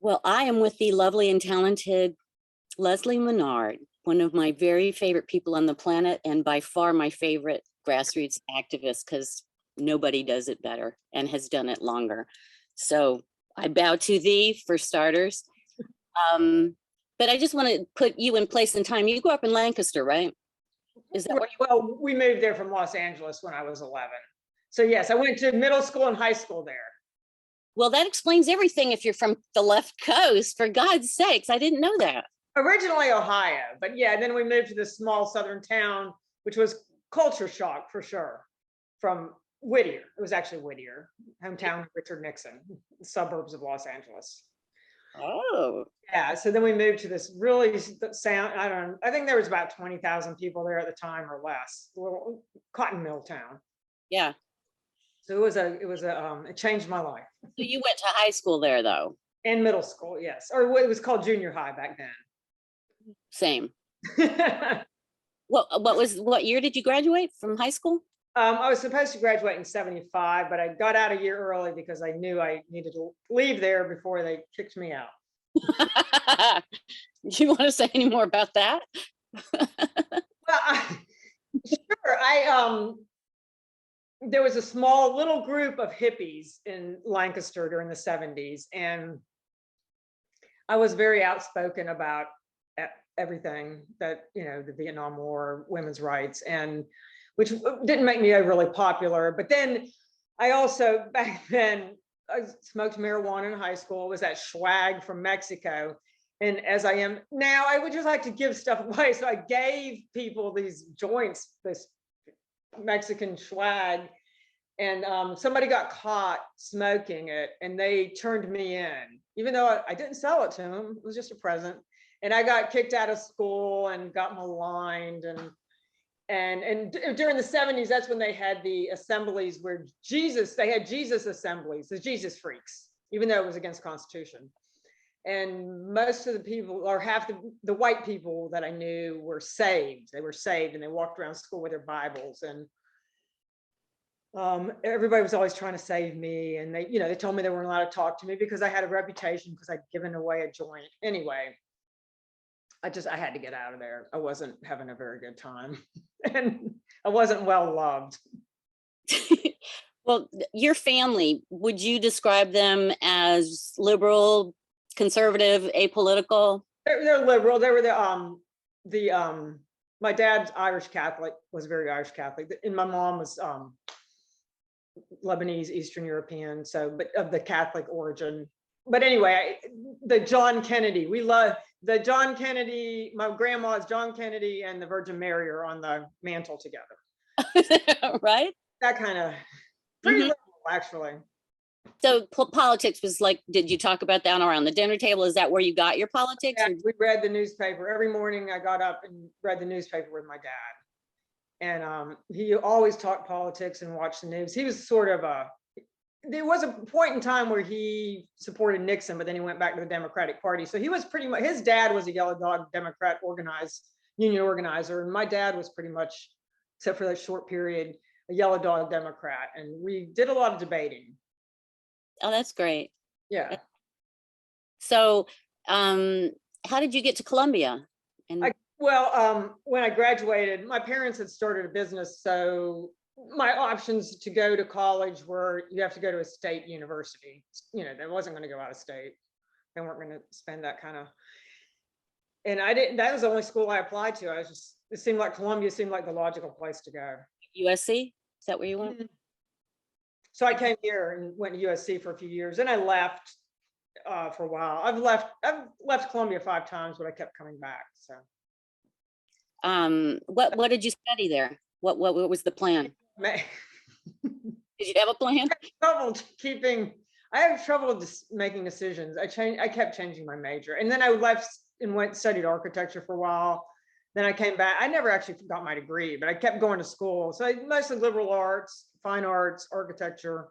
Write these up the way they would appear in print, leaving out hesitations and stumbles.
Well, I am with the lovely and talented Leslie Menard, one of my very favorite people on the planet, and by far my favorite grassroots activist, because nobody does it better and has done it longer. So I bow to thee for starters. Um, but I just want to put you in place and time. You grew up in Lancaster, right? Is that where you? Well, we moved there from Los Angeles when I was 11. So yes, I went to middle school and high school there. Well, that explains everything if you're from the left coast, for God's sakes. I didn't know that. Originally Ohio, but yeah, then we moved to this small southern town, which was culture shock for sure, from Whittier. It was actually Whittier, hometown of Richard Nixon, suburbs of Los Angeles. Oh, Yeah, so then we moved to this really I don't know, I think there was about 20,000 people there at the time or less, little cotton mill town. yeah. So it changed my life. So you went to high school there, though? In middle school, yes, or it was called junior high back then. Same. What year did you graduate from high school? I was supposed to graduate in 75, but I got out a year early because I knew I needed to leave there before they kicked me out. Do you want to say any more about that? Well, sure. There was a small little group of hippies in Lancaster during the 70s, and I was very outspoken about everything that, the Vietnam War, women's rights, and which didn't make me really popular. But then I also, back then, I smoked marijuana in high school, was that swag from Mexico. And as I am now, I would just like to give stuff away. So I gave people these joints, this Mexican swag, and somebody got caught smoking it and they turned me in, even though I didn't sell it to them. It was just a present. And I got kicked out of school and got maligned. And during the 70s, that's when they had the assemblies where they had Jesus assemblies, the Jesus freaks, even though it was against the Constitution. And most of the people, or half the white people that I knew, were saved. They were saved and they walked around school with their Bibles. And everybody was always trying to save me. And they told me they weren't allowed to talk to me because I had a reputation because I'd given away a joint. Anyway, I had to get out of there. I wasn't having a very good time and I wasn't well loved. Well, your family, would you describe them as liberal, conservative, apolitical? They're liberal. They were my dad's Irish Catholic, was very Irish Catholic, and my mom was Lebanese, Eastern European, but of the Catholic origin. But anyway, the John Kennedy, we love the John Kennedy. My grandma's John Kennedy and the Virgin Mary are on the mantle together. Right? That kind of pretty liberal, actually. So politics was like, did you talk about that around the dinner table? Is that where you got your politics? Yeah, we read the newspaper. Every morning I got up and read the newspaper with my dad. And he always talked politics and watched the news. He was sort of there was a point in time where he supported Nixon, but then he went back to the Democratic Party. So he was pretty much, his dad was a yellow dog Democrat union organizer. And my dad was pretty much, except for that short period, a yellow dog Democrat. And we did a lot of debating. Oh, that's great. Yeah. So how did you get to Columbia? When I graduated, my parents had started a business. So my options to go to college were, you have to go to a state university. They wasn't going to go out of state. They weren't going to spend that kind of, and I didn't, that was the only school I applied to. It seemed like Columbia seemed like the logical place to go. USC? Is that where you went? So I came here and went to USC for a few years, and I left for a while. I've left Columbia 5 times, but I kept coming back. So, what did you study there? What was the plan? Did you have a plan? I have trouble making decisions. I kept changing my major, and then I left and studied architecture for a while. Then I came back. I never actually got my degree, but I kept going to school. So mostly liberal arts, fine arts, architecture.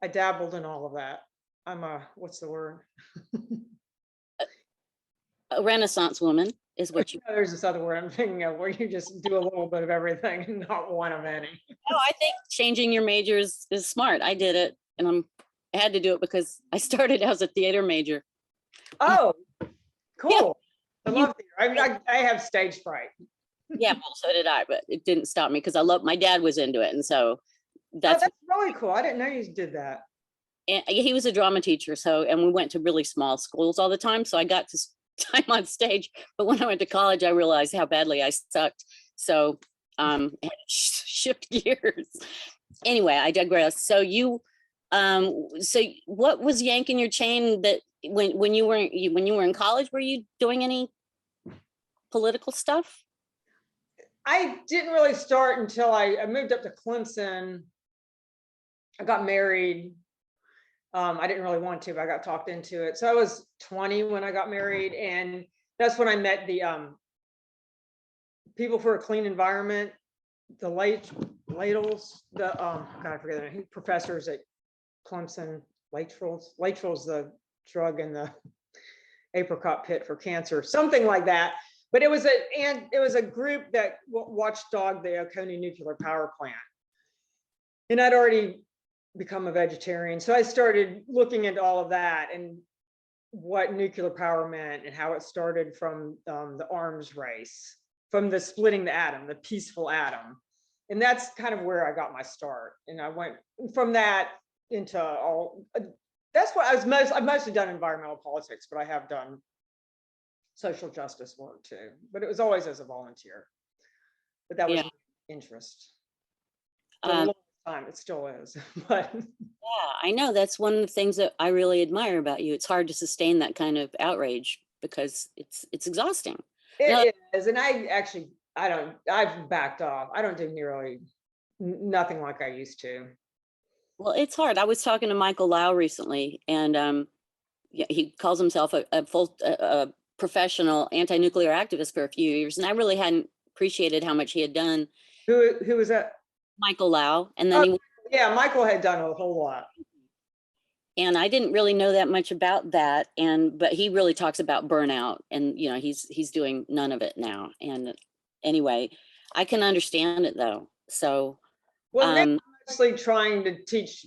I dabbled in all of that. I'm what's the word? A Renaissance woman is what you. There's this other word I'm thinking of where you just do a little bit of everything and not one of any. No, I think changing your majors is smart. I did it, and I had to do it because I started as a theater major. Oh, cool. I You- love theater. I have stage fright. Yeah, well, so did I, but it didn't stop me because my dad was into it. And so Oh, that's, that's really cool. I didn't know you did that. and he was a drama teacher. So, and we went to really small schools all the time. So I got to time on stage. But when I went to college, I realized how badly I sucked. So I had to shift gears. Anyway, I digress. So so what was yanking your chain that when you were in college, were you doing any political stuff? I didn't really start until I moved up to Clemson. I got married. I didn't really want to, but I got talked into it. So I was 20 when I got married, and that's when I met the people for a clean environment, the Ladles, the God, I forget their name, professors at Clemson. Latrell's the drug in the apricot pit for cancer, something like that. But it was a group that watchdogged the Oconee nuclear power plant, and I'd already become a vegetarian, so I started looking into all of that and what nuclear power meant and how it started from the arms race, from the splitting the atom, the peaceful atom. And that's kind of where I got my start. And I went from that into all, that's what I've mostly done environmental politics, but I have done social justice work too. But it was always as a volunteer. But that was Yeah. my interest. For a long time, it still is. But Yeah, I know. That's one of the things that I really admire about you. It's hard to sustain that kind of outrage because it's exhausting. it is. And I've backed off. I don't do nearly nothing like I used to. Well, it's hard. I was talking to Michael Lau recently, and yeah, he calls himself a full professional anti-nuclear activist for a few years, and I really hadn't appreciated how much he had done. Who was that? Michael Lau, and then Yeah, Michael had done a whole lot. and I didn't really know that much about that, but he really talks about burnout, and he's doing none of it now. And anyway, I can understand it though. So Well, now I'm mostly trying to teach,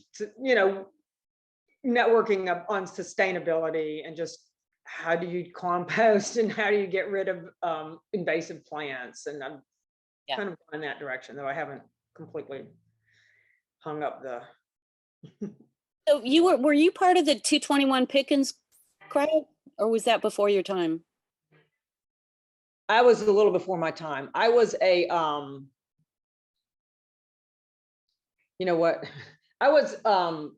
networking on sustainability and just how do you compost and how do you get rid of invasive plants. And I'm kind of going in that direction, though I haven't completely hung up the. So were you part of the 221 Pickens crowd, or was that before your time? I was a little before my time. I was a you know what? I was I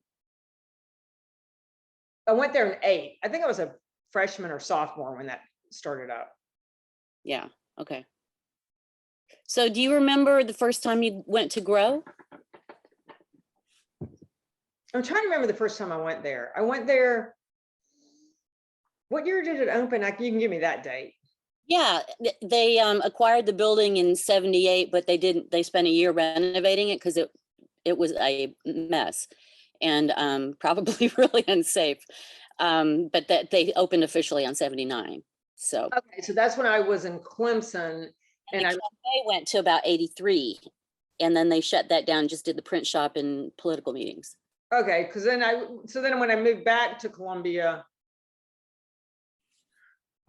went there in 8. I think I was a freshman or sophomore when that started up. Yeah. Okay. So do you remember the first time you went to Grow? I'm trying to remember the first time I went there. I went there. What year did it open? You can give me that date. Yeah, they acquired the building in 78, but they spent a year renovating it because it was a mess and probably really unsafe. But that they opened officially on 79. So okay, so that's when I was in Clemson, and the cafe went to about 83, and then they shut that down. Just did the print shop and political meetings. Okay, because then when I moved back to Columbia,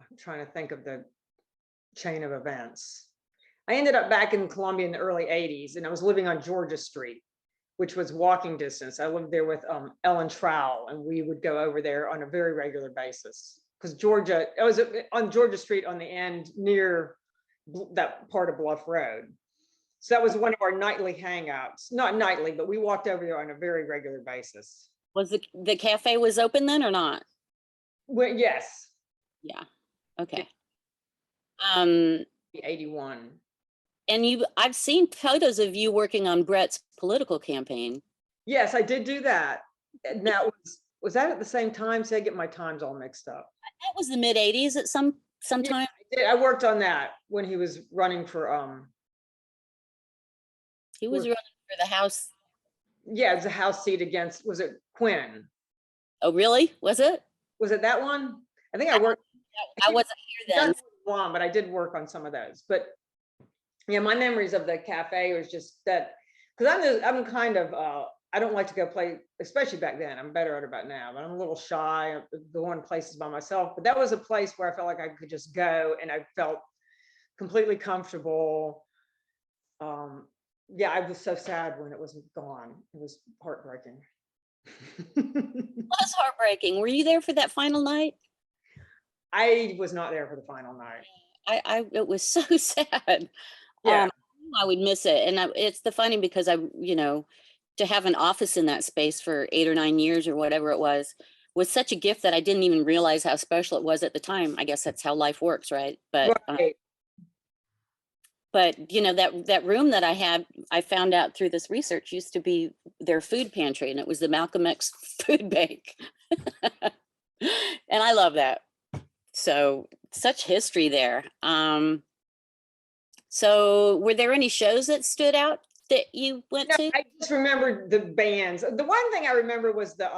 I'm trying to think of the chain of events. I ended up back in Columbia in the early 80s, and I was living on Georgia Street, which was walking distance. I lived there with Ellen Trowell, and we would go over there on a very regular basis. Because I was on Georgia Street on the end near that part of Bluff Road. So that was one of our nightly hangouts. Not nightly, but we walked over there on a very regular basis. Was the cafe was open then or not? Well, yes. Yeah. Okay. 81. And I've seen photos of you working on Brett's political campaign. Yes, I did do that. And that was that at the same time? So I get my times all mixed up. That was the mid 80s at some time. Yeah, I worked on that when he was running for he was running for the House. Yeah, it's a House seat against, was it Quinn? Oh, really? Was it? Was it that one? I think I worked. I wasn't here then. One, but I did work on some of those. But yeah, my memories of the cafe was just that, because I'm kind of I don't like to go play, especially back then. I'm better at it about now, but I'm a little shy of going places by myself. But that was a place where I felt like I could just go and I felt completely comfortable. Yeah, I was so sad when it was gone. It was heartbreaking. That's heartbreaking. Were you there for that final night? I was not there for the final night. It was so sad. Yeah. I would miss it. And it's the funny because to have an office in that space for 8 or 9 years or whatever it was such a gift that I didn't even realize how special it was at the time. I guess that's how life works, right? But Right. that room that I had, I found out through this research, used to be their food pantry, and it was the Malcolm X food bank. And I love that. So such history there. So were there any shows that stood out that you went No, to? I just remember the bands. The one thing I remember was the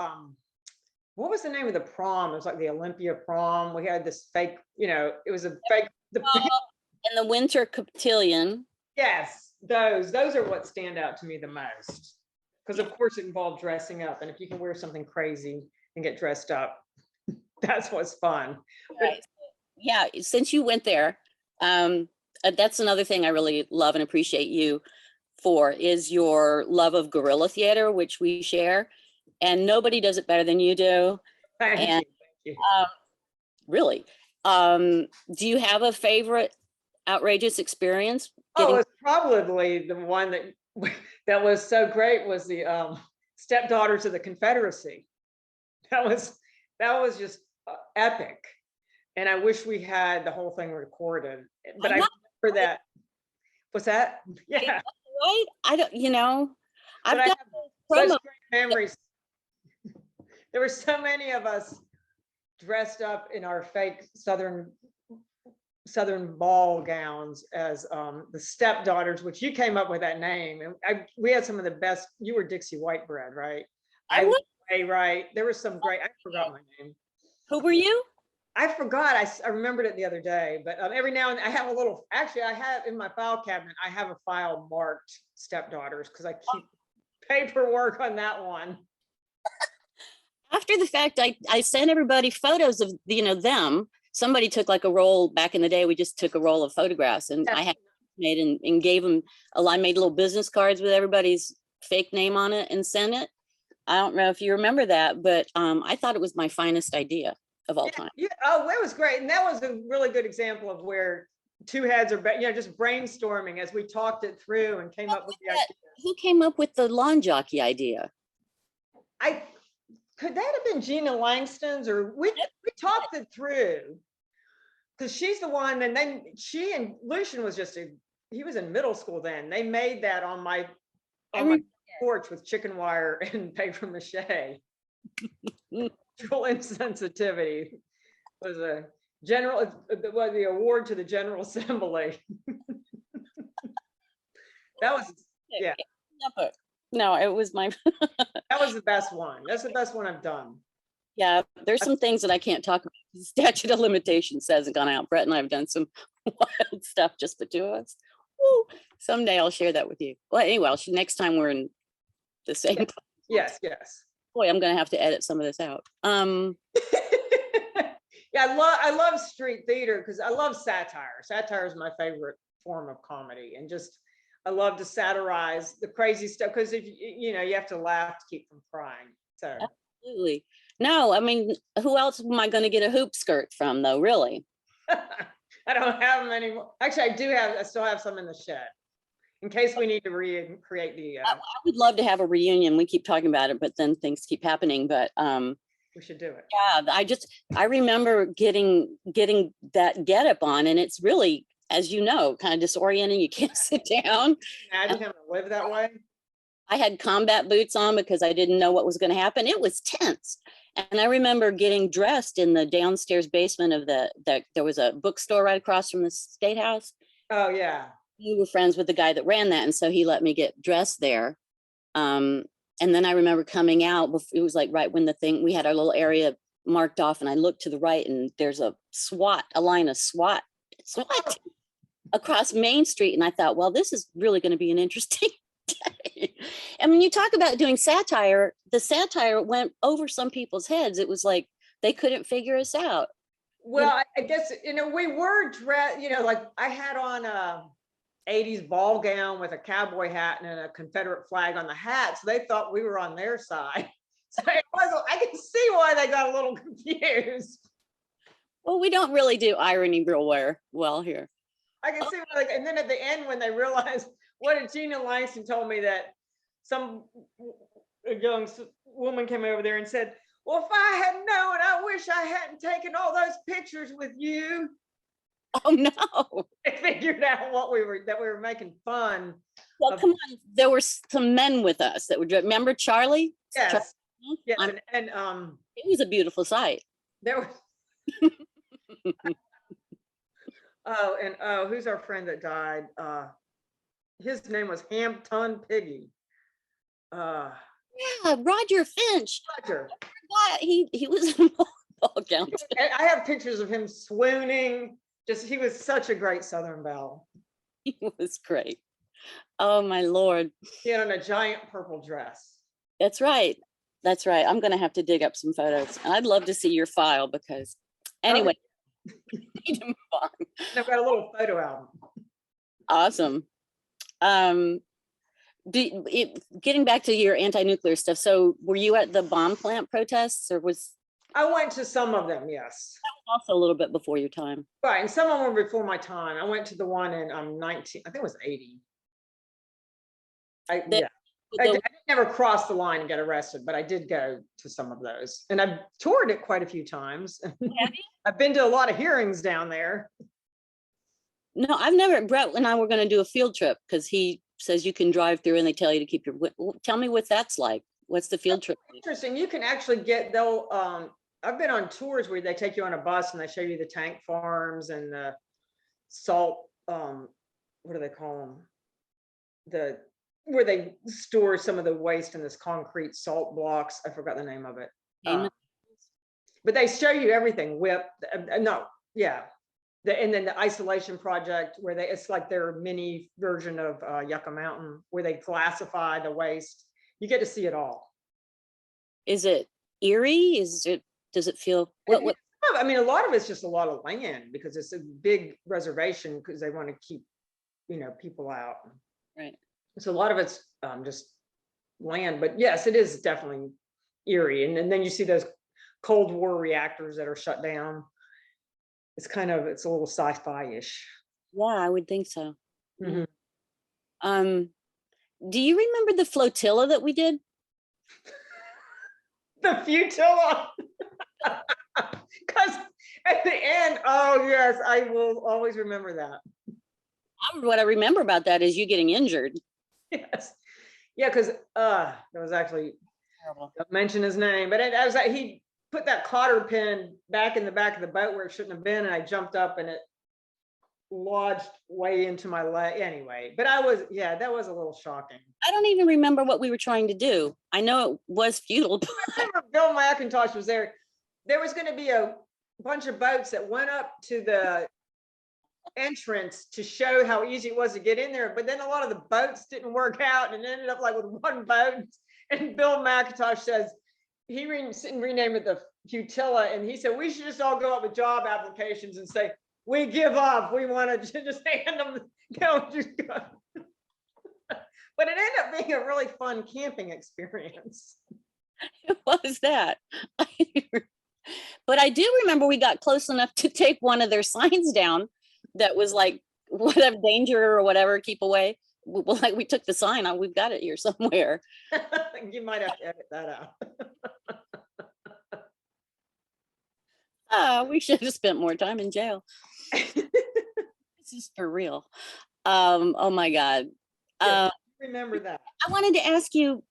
what was the name of the prom? It was like the Olympia prom. We had this fake, it was a fake. And the Winter Cotillion. Yes, those are what stand out to me the most. Because of course it involved dressing up. And if you can wear something crazy and get dressed up, that's what's fun. Right. Yeah, since you went there, that's another thing I really love and appreciate you for, is your love of guerrilla theater, which we share, and nobody does it better than you do. Thank And you. really, do you have a favorite outrageous experience? Oh, it's probably the one that was so great was the Stepdaughters of the Confederacy. That was just epic. And I wish we had the whole thing recorded, but I remember that. What's that? Yeah. Right? I don't, I've got such great memories. There were so many of us dressed up in our fake Southern ball gowns as the Stepdaughters, which you came up with that name. And we had some of the best. You were Dixie Whitebread, right? I was. Right. There was some great, I forgot my name. Who were you? I forgot. I remembered it the other day, but every now and then I have a little, actually I have in my file cabinet, I have a file marked Stepdaughters because I keep paperwork on that one. After the fact, I sent everybody photos of, them. Somebody took like a roll back in the day. We just took a roll of photographs, and I had made and gave them, I made little business cards with everybody's fake name on it and sent it. I don't know if you remember that, but I thought it was my finest idea of all time. Yeah. Oh, that was great. And that was a really good example of where two heads are, just brainstorming as we talked it through and came up with the idea. Who came up with the lawn jockey idea? Could that have been Gina Langston's, or we talked it through, because she's the one, and then she and Lucian was he was in middle school then. They made that on my porch with chicken wire and paper mache. Cultural insensitivity was the award to the General Assembly. That was, yeah. No, it was my. That was the best one. That's the best one I've done. Yeah, there's some things that I can't talk about. The statute of limitations hasn't gone out. Brett and I have done some wild stuff, just the two of us. Woo. Someday I'll share that with you. Well, anyway, next time we're in the same place. Yes. Boy, I'm gonna have to edit some of this out. Yeah, I love street theater because I love satire. Satire is my favorite form of comedy, and just I love to satirize the crazy stuff because if you have to laugh to keep from crying. So absolutely. No, I mean, who else am I going to get a hoop skirt from, though? Really? I don't have them anymore. Actually, I still have some in the shed in case we need to recreate the. I would love to have a reunion. We keep talking about it, but then things keep happening. But we should do it. Yeah, I remember getting that getup on, and it's really, as you know, kind of disorienting. You can't sit down. Imagine having to live that way. I had combat boots on because I didn't know what was going to happen. It was tense. And I remember getting dressed in the downstairs basement of there was a bookstore right across from the State House. Oh, yeah. We were friends with the guy that ran that. And so he let me get dressed there. And then I remember coming out, it was like right when we had our little area marked off, and I looked to the right and there's a line of SWAT across Main Street. And I thought, well, this is really going to be an interesting And when you talk about doing satire, the satire went over some people's heads. It was like they couldn't figure us out. Well, I guess, we were dressed, like I had on a 80s ball gown with a cowboy hat and a Confederate flag on the hat. So they thought we were on their side. So I can see why they got a little confused. Well, we don't really do irony real well here. I can see why, and then at the end when they realized, what did Gina Langston told me that a young woman came over there and said, well, if I had known, I wish I hadn't taken all those pictures with you. Oh no. I figured out that we were making fun. Well, come on. There were some men with us that would remember Charlie? Yes. Yes. And it was a beautiful sight. there was who's our friend that died? His name was Hampton Piggy. Yeah, Roger Finch. Roger. He was in a ball gown. I have pictures of him swooning. He was such a great Southern belle. He was great. Oh my Lord. He had on a giant purple dress. That's right. That's right. I'm going to have to dig up some photos. And I'd love to see your file because anyway, need to move on. I've got a little photo album. Awesome. Getting back to your anti-nuclear stuff. So were you at the bomb plant protests or was? I went to some of them, yes. That was also a little bit before your time. Right, and some of them were before my time. I went to the one in 19, I think it was 80. I never crossed the line and got arrested, but I did go to some of those. And I've toured it quite a few times. Have you? I've been to a lot of hearings down there. No, I've never. Brett and I were going to do a field trip because he says you can drive through and they tell you to keep your. Tell me what that's like. What's the field trip? Interesting. You can actually I've been on tours where they take you on a bus and they show you the tank farms and the salt. What do they call them? Where they store some of the waste in this concrete salt blocks. I forgot the name of it. But they show you everything. And then the isolation project where it's like their mini version of Yucca Mountain, where they classify the waste. You get to see it all. Is it eerie? Does it feel what? I mean, a lot of it's just a lot of land because it's a big reservation because they want to keep, people out. Right. So a lot of it's just land, but yes, it is definitely eerie. And then you see those Cold War reactors that are shut down. It's a little sci-fi-ish. Yeah, I would think so. Mm-hmm. Do you remember the flotilla that we did? The flotilla. Because at the end, oh yes, I will always remember that. What I remember about that is you getting injured. Yes. Yeah, because that was actually terrible. Don't mention his name, but I was like, he put that cotter pin back in the back of the boat where it shouldn't have been, and I jumped up and it lodged way into my leg anyway. But that was a little shocking. I don't even remember what we were trying to do. I know it was futile. I remember Bill McIntosh was there. There was going to be a bunch of boats that went up to the entrance to show how easy it was to get in there, but then a lot of the boats didn't work out and ended up like with one boat. And Bill McIntosh says he renamed it the Flotilla, and he said we should just all go up with job applications and say we give up. We want to just hand them, just go. But it ended up being a really fun camping experience. It was that. But I do remember we got close enough to take one of their signs down that was like, whatever, danger or whatever, keep away. Well, like we took the sign out, we've got it here somewhere. You might have to edit that out. We should have spent more time in jail. This is for real. Oh my God. Remember that. I wanted to ask you,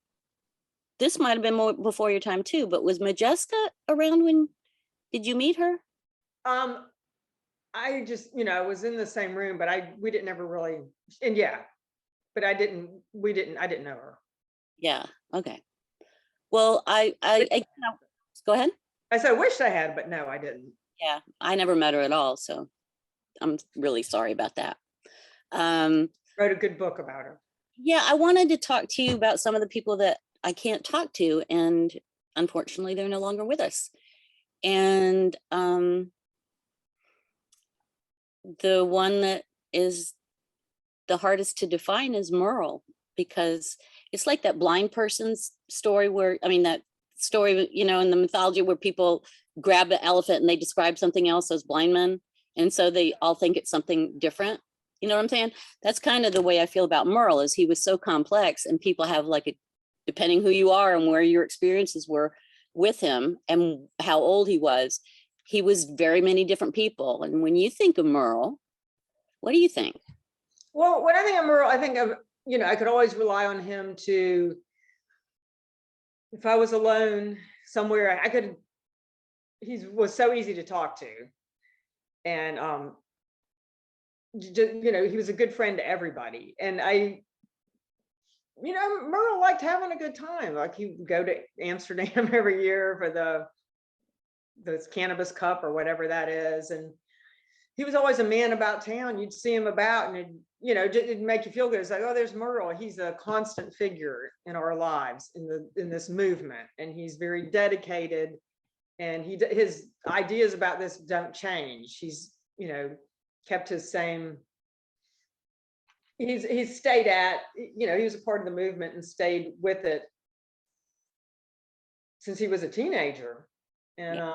this might have been more before your time too, but was Majeska around when, did you meet her? I just, was in the same room, but we didn't ever really, and yeah, but I didn't know her. Yeah. Okay. Well, I go ahead. I said, I wished I had, but no, I didn't. Yeah. I never met her at all. So I'm really sorry about that. Wrote a good book about her. Yeah, I wanted to talk to you about some of the people that I can't talk to, and unfortunately, they're no longer with us. And the one that is the hardest to define is Merle, because it's like that blind person's story where, I mean, that story, you know, in the mythology where people grab the elephant and they describe something else as blind men. And so they all think it's something different. You know what I'm saying? That's kind of the way I feel about Merle, is he was so complex, and people have like a, depending who you are and where your experiences were with him and how old he was very many different people. And when you think of Merle, what do you think? Well, when I think of Merle, I think of, you know, I could always rely on him to, if I was alone somewhere, I could, he was so easy to talk to. And, you know, he was a good friend to everybody. And you know, Merle liked having a good time. Like, he would go to Amsterdam every year for this cannabis cup or whatever that is. And he was always a man about town. You'd see him about, and you know, it'd make you feel good. It's like, oh, there's Merle. He's a constant figure in our lives in this movement, and he's very dedicated. And his ideas about this don't change. He's, you know, kept his same. He's stayed at, you know, he was a part of the movement and stayed with it since he was a teenager. And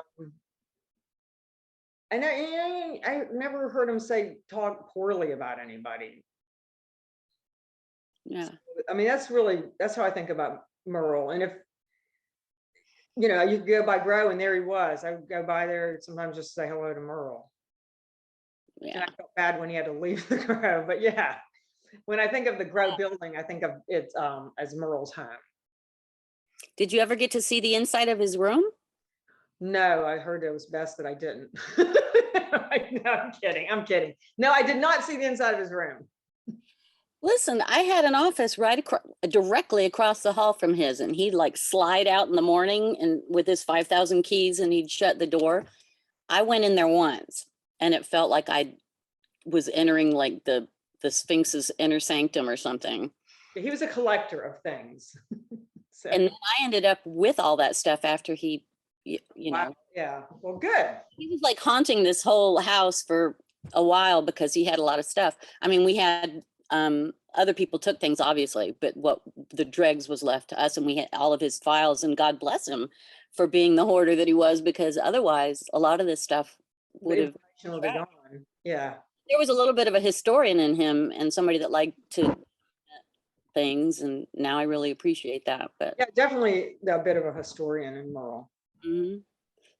I never heard him talk poorly about anybody. Yeah. I mean, that's how I think about Merle. And if, you know, you go by Grow and there he was, I would go by there sometimes just say hello to Merle. Yeah. And I felt bad when he had to leave the Grow, but yeah, when I think of the Grow building, I think of it as Merle's home. Did you ever get to see the inside of his room? No, I heard it was best that I didn't. No, I'm kidding. No, I did not see the inside of his room. Listen, I had an office directly across the hall from his, and he'd like slide out in the morning and with his 5,000 keys, and he'd shut the door. I went in there once, and it felt like I was entering like the Sphinx's inner sanctum or something. He was a collector of things. So. And then I ended up with all that stuff after he, you know. Yeah, well, good. He was like haunting this whole house for a while because he had a lot of stuff. I mean, we had other people took things, obviously, but what the dregs was left to us, and we had all of his files, and God bless him for being the hoarder that he was, because otherwise a lot of this stuff would have gone. Yeah. There was a little bit of a historian in him and somebody that liked to things, and now I really appreciate that. But yeah, definitely a bit of a historian in Merle. Mm-hmm.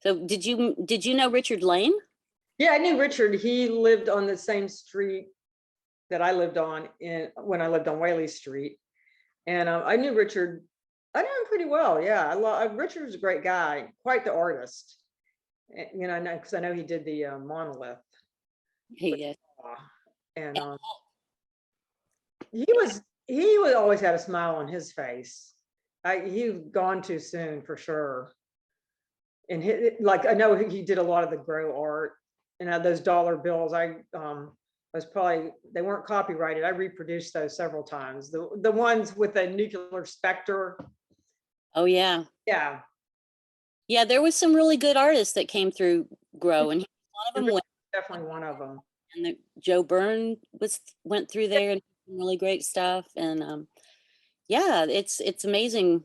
So did you know Richard Lane? Yeah, I knew Richard. He lived on the same street that I lived on when I lived on Whaley Street, and I knew Richard. I knew him pretty well. Yeah, Richard was a great guy, quite the artist. You know, because I know he did the monolith. He did. And he always had a smile on his face. He gone too soon for sure. And like, I know he did a lot of the Grow art, and those dollar bills. They weren't copyrighted. I reproduced those several times. The ones with the nuclear specter. Oh yeah. Yeah. Yeah, there was some really good artists that came through Grow, and one of them definitely one of them. And Joe Byrne went through there and really great stuff. And yeah, it's amazing.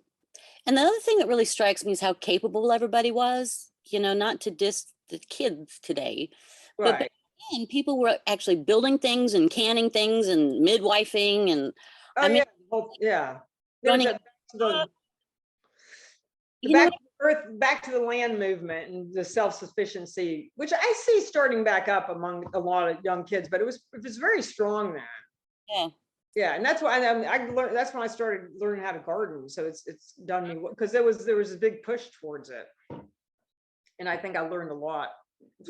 And the other thing that really strikes me is how capable everybody was, you know, not to diss the kids today, right. But back then, people were actually building things and canning things and midwifing and running back to the land movement and the self-sufficiency, which I see starting back up among a lot of young kids, but it was very strong then. Yeah. Yeah, and that's why I learned. That's when I started learning how to garden. So it's done me, because there was a big push towards it, and I think I learned a lot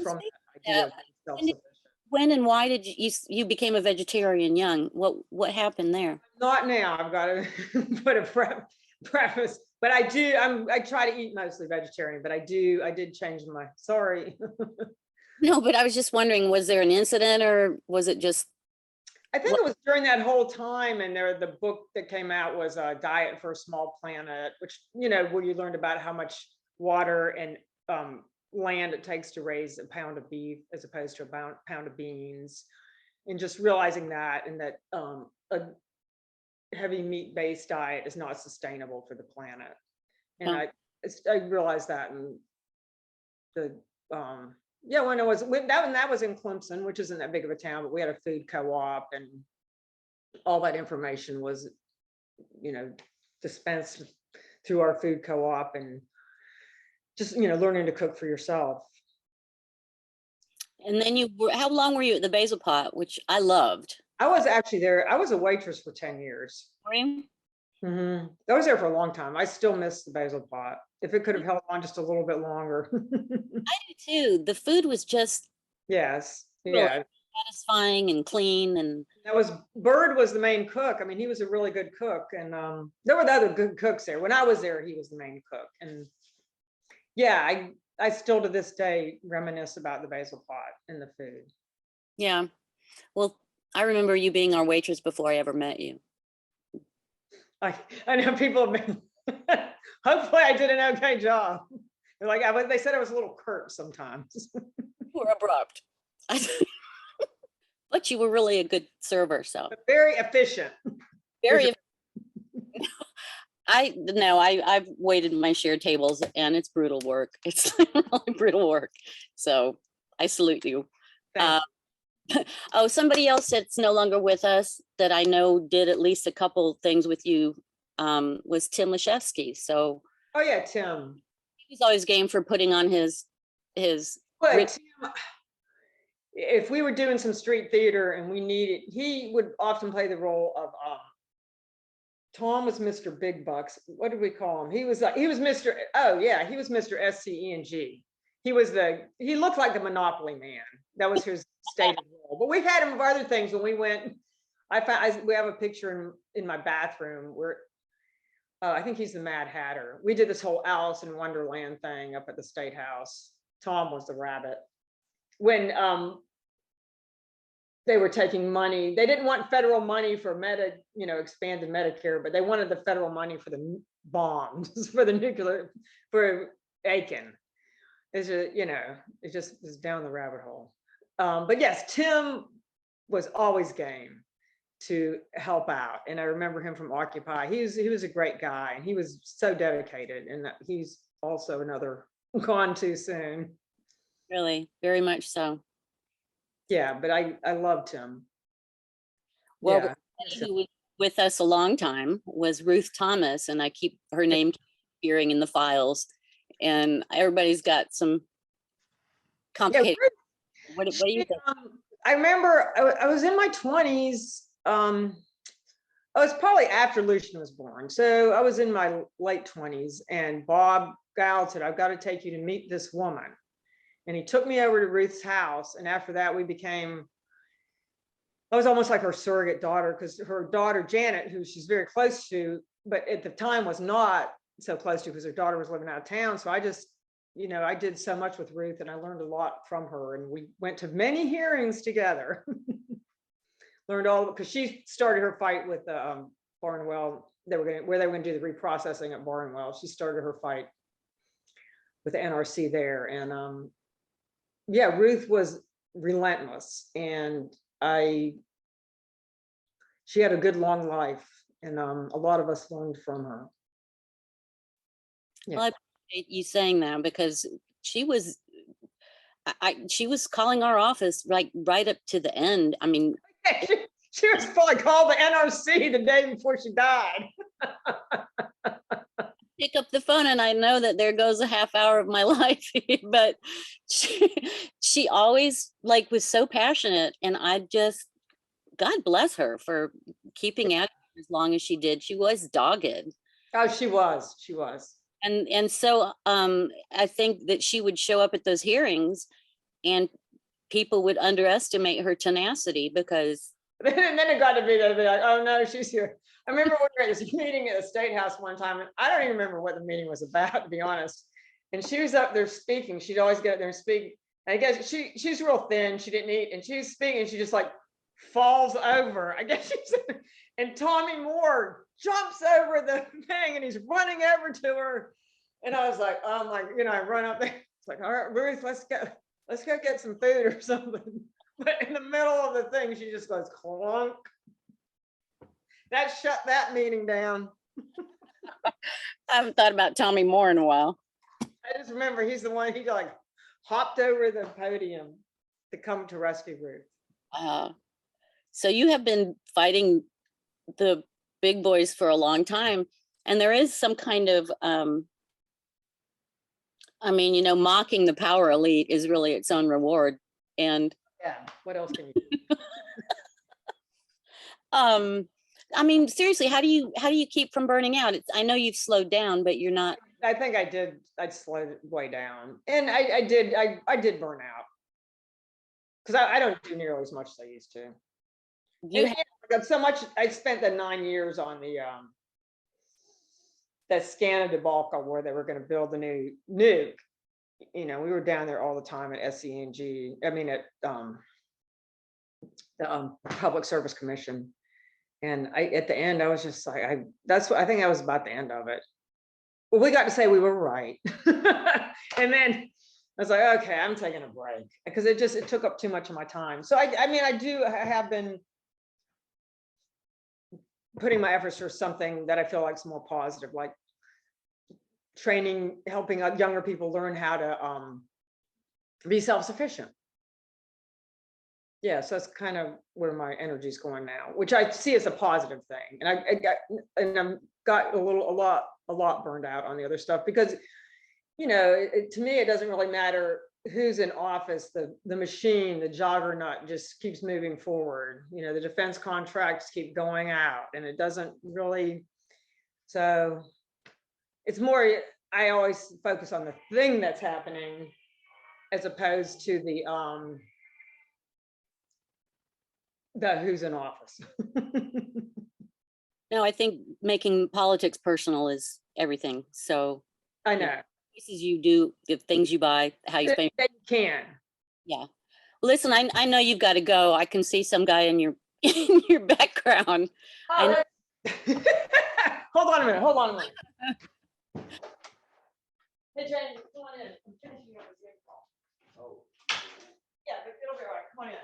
from that idea of self-sufficient. When and why did you became a vegetarian young? What happened there? Not now. I've got to put a preface, but I try to eat mostly vegetarian, but I did change my. Sorry. No, but I was just wondering, was there an incident, or was it just? I think it was during that whole time, and the book that came out was a Diet for a Small Planet, which, where you learned about how much water and land it takes to raise a pound of beef as opposed to a pound of beans, and just realizing that, and that a heavy meat based diet is not sustainable for the planet. And I realized that in the when that was in Clemson, which isn't that big of a town, but we had a food co-op, and all that information was, dispensed through our food co-op, and just, learning to cook for yourself. And then how long were you at the Basil Pot, which I loved? I was actually there. I was a waitress for 10 years. Were you? Mm-hmm. I was there for a long time. I still miss the Basil Pot. If it could have held on just a little bit longer. I do too. The food was just yes. really Yeah. satisfying and clean. And Bird was the main cook. I mean, he was a really good cook, and there were other good cooks there. When I was there, he was the main cook. And yeah, I still to this day reminisce about the Basil Pot and the food. Yeah. Well, I remember you being our waitress before I ever met you. I know people have been, hopefully I did an okay job. They're like, they said I was a little curt sometimes. You were abrupt. But you were really a good server, so. But very efficient. Very. I've waited my shared tables, and it's brutal work. It's really brutal work. So I salute you. Oh, somebody else that's no longer with us that I know did at least a couple things with you was Tim Laszewski. So. Oh yeah, Tim. He's always game for putting on his. But Tim, if we were doing some street theater and he would often play the role of Tom was Mr. Big Bucks. What did we call him? He was Mr. Oh yeah, he was Mr. SCENG. He looked like the Monopoly man. That was his stated role. But we had him for other things when we went. We have a picture in my bathroom where I think he's the Mad Hatter. We did this whole Alice in Wonderland thing up at the State House. Tom was the rabbit. When they were taking money, they didn't want federal money for expanded Medicare, but they wanted the federal money for the bombs, for the nuclear, for Aiken. It's just, it just is down the rabbit hole. But yes, Tim was always game to help out. And I remember him from Occupy. He was a great guy, and he was so dedicated, and he's also another gone too soon. Really, very much so. Yeah, but I loved him. Well, yeah. Who was with us a long time was Ruth Thomas, and I keep her name appearing in the files, and everybody's got some complicated. Yeah, what do you think? I remember I was in my 20s. I was probably after Lucian was born, so I was in my late 20s, and Bob Gall said, "I've got to take you to meet this woman." And he took me over to Ruth's house. And after that, I was almost like her surrogate daughter, because her daughter, Janet, who she's very close to, but at the time was not so close to because her daughter was living out of town. So I just, I did so much with Ruth, and I learned a lot from her. And we went to many hearings together. Learned all, because she started her fight with Barnwell. Where they were going to do the reprocessing at Barnwell. She started her fight with the NRC there. And yeah, Ruth was relentless, and she had a good long life, and a lot of us learned from her. Yeah. Well, I appreciate you saying that, because she was calling our office like right up to the end. I mean, she was probably called the NRC the day before she died. Pick up the phone, and I know that there goes a half hour of my life, but she always was so passionate, and I just, God bless her for keeping at it as long as she did. She was dogged. Oh, she was. And so I think that she would show up at those hearings, and people would underestimate her tenacity, because and then it got to be that they'd be like, "Oh no, she's here." I remember we were at this meeting at the State House one time, and I don't even remember what the meeting was about, to be honest. And she was up there speaking. She'd always get up there and speak. And I guess she's real thin. She didn't eat, and she was speaking. And she just falls over. I guess and Tommy Moore jumps over the thing and he's running over to her. And I was like, oh my, I run up there. It's like, all right, Ruth, let's go get some food or something. But in the middle of the thing, she just goes clunk. That shut that meeting down. I haven't thought about Tommy Moore in a while. I just remember he's the one, he like hopped over the podium to come to rescue Ruth. So you have been fighting the big boys for a long time, and there is some kind of, mocking the power elite is really its own reward. And yeah, what else can you do? Seriously, how do you keep from burning out? I know you've slowed down, but you're not. I think I slowed it way down. And I did burn out. Because I don't do nearly as much as I used to. I got so much. I spent the 9 years on the that Scana debacle where they were going to build the new nuke. We were down there all the time at SCNG. I mean, at the Public Service Commission. And at the end, I was just like, I think that was about the end of it. Well, we got to say we were right. And then I was like, okay, I'm taking a break because it took up too much of my time. So I have been putting my efforts for something that I feel like is more positive, like training, helping younger people learn how to be self-sufficient. Yeah, so that's kind of where my energy is going now, which I see as a positive thing. And I got a lot burned out on the other stuff because, to me, it doesn't really matter who's in office. The machine, the juggernaut just keeps moving forward. The defense contracts keep going out and it doesn't really. So it's more, I always focus on the thing that's happening as opposed to the who's in office. No, I think making politics personal is everything. So I know. Pieces you do, the things you buy, how you spend. That you can. Yeah. Listen, I know you've got to go. I can see some guy in your in your background. Oh, hold on a minute. Hey, Jane, come on in. I'm finishing up this call. Oh. Yeah, but it'll be all right. Come on in.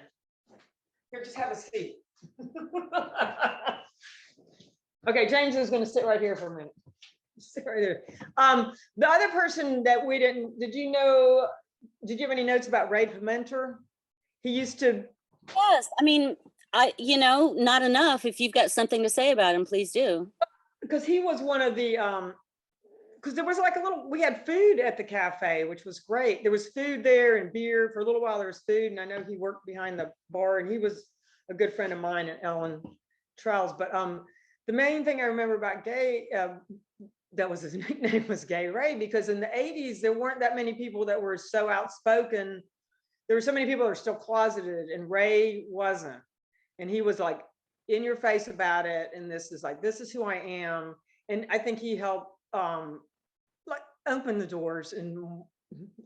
Here, just have a seat. Okay, James is going to sit right here for a minute. Sit right there. The other person that we didn't, did you have any notes about Ray Pimenter? He used to. Yes, not enough. If you've got something to say about him, please do. Because he was one of the, because there was like we had food at the cafe, which was great. There was food there and beer. For a little while there was food, and I know he worked behind the bar, and he was a good friend of mine and Ellen Trials. But the main thing I remember about Gay, that was his nickname, was Gay Ray, because in the 80s, there weren't that many people that were so outspoken. There were so many people that were still closeted, and Ray wasn't. And he was like in your face about it. And this is who I am. And I think he helped like open the doors and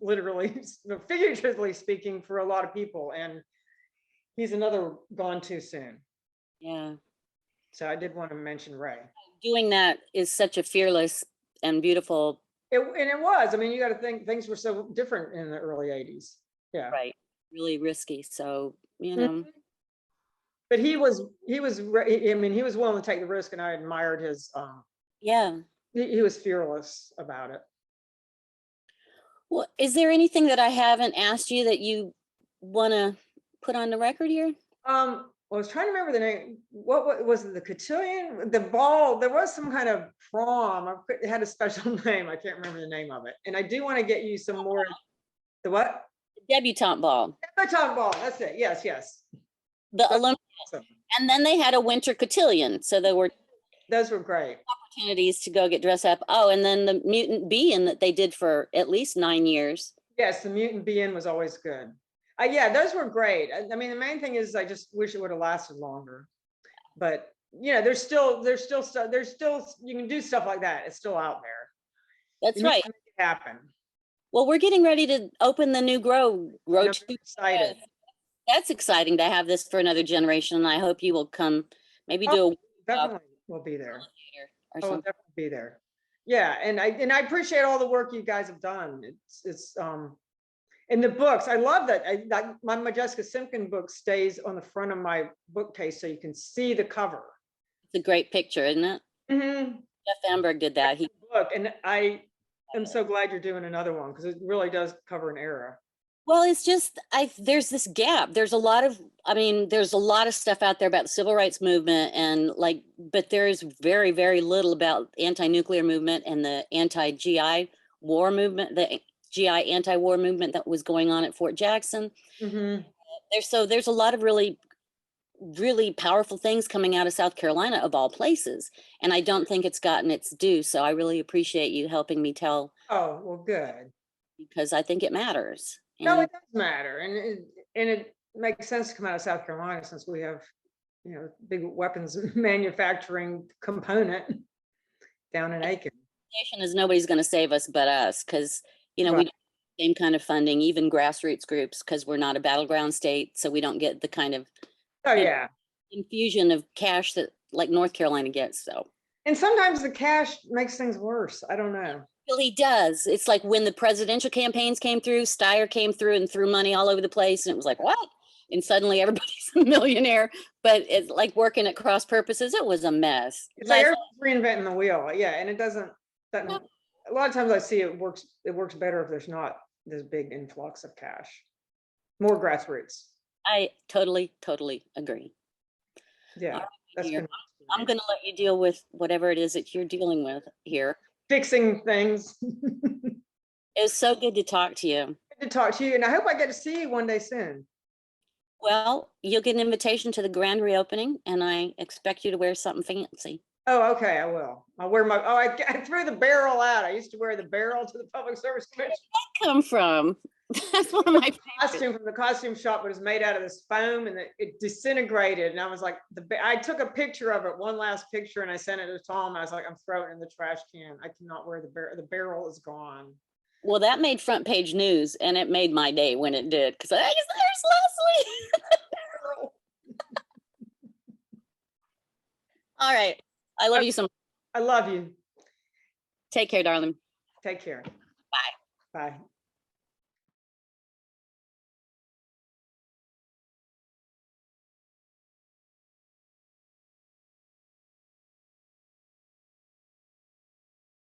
literally, figuratively speaking, for a lot of people. And he's another gone too soon. Yeah. So I did want to mention Ray. Doing that is such a fearless and beautiful. It was. You got to think things were so different in the early 80s. Yeah. Right. Really risky. So, But he was willing to take the risk, and I admired his. Yeah. He was fearless about it. Well, is there anything that I haven't asked you that you want to put on the record here? I was trying to remember the name. What was it? The cotillion? The ball? There was some kind of prom. It had a special name. I can't remember the name of it. And I do want to get you some more. The what? Debutante ball. Debutante ball. That's it. Yes. The Olympics. Awesome. And then they had a winter cotillion. So those were great opportunities to go get dressed up. Oh, and then the mutant bee-in that they did for at least 9 years. Yes, the mutant bee-in was always good. Yeah, those were great. The main thing is I just wish it would have lasted longer. But there's still stuff. You can do stuff like that. It's still out there. That's right. Make it happen. Well, we're getting ready to open the new grow. I'm excited. That's exciting to have this for another generation. And I hope you will come, maybe Oh, do a definitely will be there. theater or I will something. definitely be there. Yeah, and I appreciate all the work you guys have done. It's in the books. I love that. My Jessica Simpkin book stays on the front of my bookcase so you can see the cover. It's a great picture, isn't it? Mm-hmm. Jeff Amberg did that. He Book, and I am so glad you're doing another one because it really does cover an era. Well, it's just there's this gap. There's a lot of there's a lot of stuff out there about the civil rights movement and like, but there is very, very little about anti-nuclear movement and the anti-GI war movement, the GI anti-war movement that was going on at Fort Jackson. Mm-hmm. There's a lot of really, really powerful things coming out of South Carolina of all places. And I don't think it's gotten its due. So I really appreciate you helping me tell, Oh, well, good. because I think it matters. No, And it does matter, and it makes sense to come out of South Carolina since we have, big weapons manufacturing component down in Aiken. nation is nobody's going to save us but us, because we Right. don't get the same kind of funding, even grassroots groups, because we're not a battleground state, so we don't get the kind of Oh, yeah. infusion of cash that like North Carolina gets. So And sometimes the cash makes things worse. I don't know. really does. It's like when the presidential campaigns came through, Steyer came through and threw money all over the place, and it was like, what? And suddenly everybody's a millionaire. But it's like working at cross purposes. It was a mess. It's like everyone's reinventing the wheel. Yeah, and it doesn't. Yep. A lot of times I see it works. It works better if there's not this big influx of cash. More grassroots. I totally, totally agree. Yeah, All right, that's dear. been I'm going to let you deal with whatever it is that you're dealing with here. fixing things. It was so good to talk to you. Good to talk to you, and I hope I get to see you one day soon. Well, you'll get an invitation to the grand reopening, and I expect you to wear something fancy. Oh, okay, I will. I'll wear my. Oh, I threw the barrel out. I used to wear the barrel to the Public Service Commission. Come from? That's one of my favorites. Costume from the costume shop, but it's made out of this foam, and it disintegrated. And I was like, I took a picture of it, one last picture, and I sent it to Tom. I was like, I'm throwing it in the trash can. I cannot wear the barrel. The barrel is gone. Well, that made front page news, and it made my day when it did, because there's Leslie. All right. I love you so much. I love you. Take care, darling. Take care. Bye. Bye.